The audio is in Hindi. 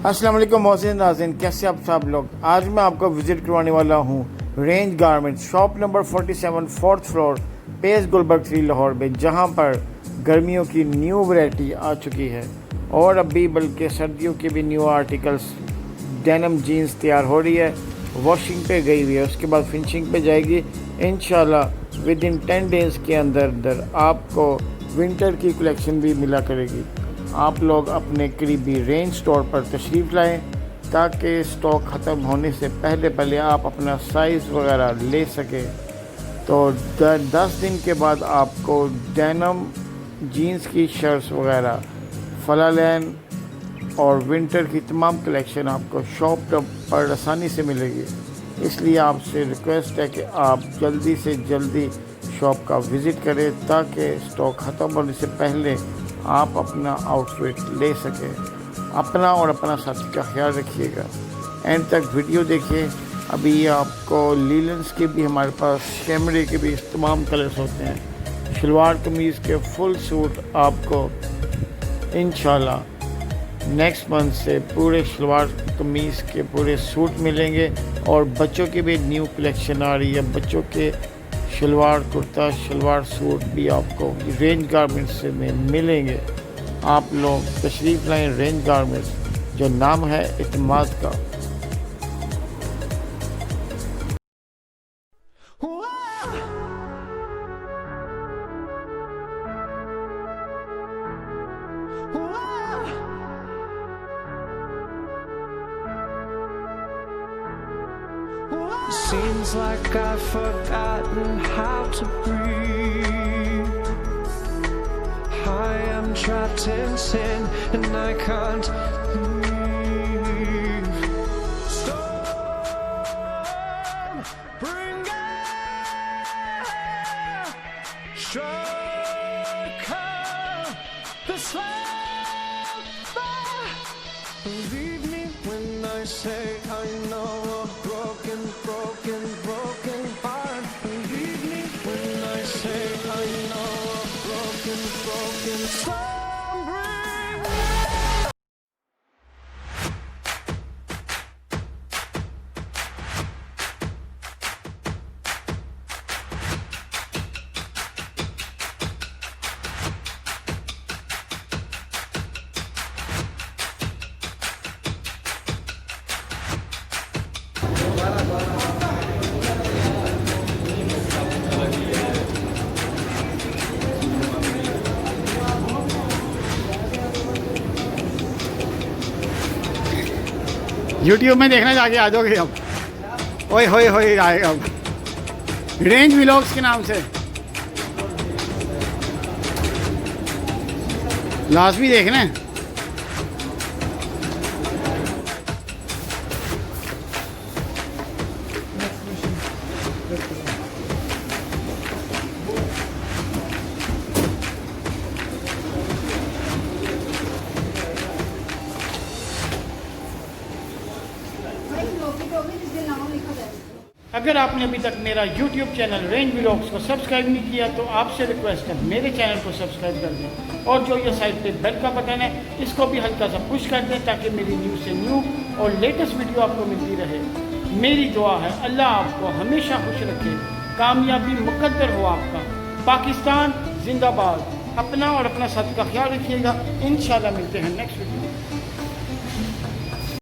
अस्सलाम वालेकुम मोहसिन नाज़रीन, कैसे आप सब लोग। आज मैं आपको विज़िट करवाने वाला हूँ range garments, shop number 47, 4th floor, Pace Gulberg 3 Lahore में, जहाँ पर गर्मियों की न्यू वैरायटी आ चुकी है और अभी बल्कि सर्दियों के भी न्यू आर्टिकल्स। डेनिम जीन्स तैयार हो रही है, वॉशिंग पे गई हुई है, उसके बाद फिनिशिंग पे जाएगी इंशाल्लाह। विद इन 10 डेज़ के अंदर आपको विंटर की कलेक्शन भी मिला करेगी। आप लोग अपने करीबी रेंज स्टोर पर तशरीफ़ लाएं ताकि स्टॉक ख़त्म होने से पहले आप अपना साइज़ वगैरह ले सकें। तो 10 दिन के बाद आपको डेनिम जीन्स की शर्ट्स वगैरह, फलालैन और विंटर की तमाम कलेक्शन आपको शॉप पर आसानी से मिलेगी। इसलिए आपसे रिक्वेस्ट है कि आप जल्दी से जल्दी शॉप का विज़िट करें ताकि स्टॉक ख़त्म होने से पहले आप अपना आउटफिट ले सकें। अपना और अपना साथी का ख्याल रखिएगा। एंड तक वीडियो देखिए। अभी आपको लीलेंस के भी हमारे पास, कैमरे के भी तमाम कलर्स होते हैं। शलवार कमीज़ के फुल सूट आपको इंशाल्लाह नेक्स्ट मंथ से पूरे शलवार कमीज़ के पूरे सूट मिलेंगे। और बच्चों की भी न्यू कलेक्शन आ रही है, बच्चों के शलवार कुर्ता, शलवार सूट भी आपको रेंज गारमेंट्स से में मिलेंगे। आप लोग तशरीफ़ लाएं रेंज गारमेंट्स, जो नाम है इत्मीनान का। Seems like I've forgotten how to breathe. I am trapped in sin and I can't leave. Storm, bring it. Strike the slumber. Believe me when I say I know a broken heart. Believe me when I say I know a broken song. Bring YouTube में देखना जाके आ जाओगे अब। ओए होए होए आएगा अब रेंज व्लॉग्स के नाम से, लाजमी देखना है। अगर आपने अभी तक मेरा YouTube चैनल रेंज व्लॉग्स को सब्सक्राइब नहीं किया तो आपसे रिक्वेस्ट है मेरे चैनल को सब्सक्राइब कर दें और जो ये साइड पे बेल का बटन है इसको भी हल्का सा पुश कर दें ताकि मेरी न्यू से न्यू और लेटेस्ट वीडियो आपको मिलती रहे। मेरी दुआ है अल्लाह आपको हमेशा खुश रखे, कामयाबी मुकद्दर हो आपका। पाकिस्तान जिंदाबाद। अपना और अपना साथी का ख्याल रखिएगा। इंशाल्लाह मिलते हैं नेक्स्ट वीडियो।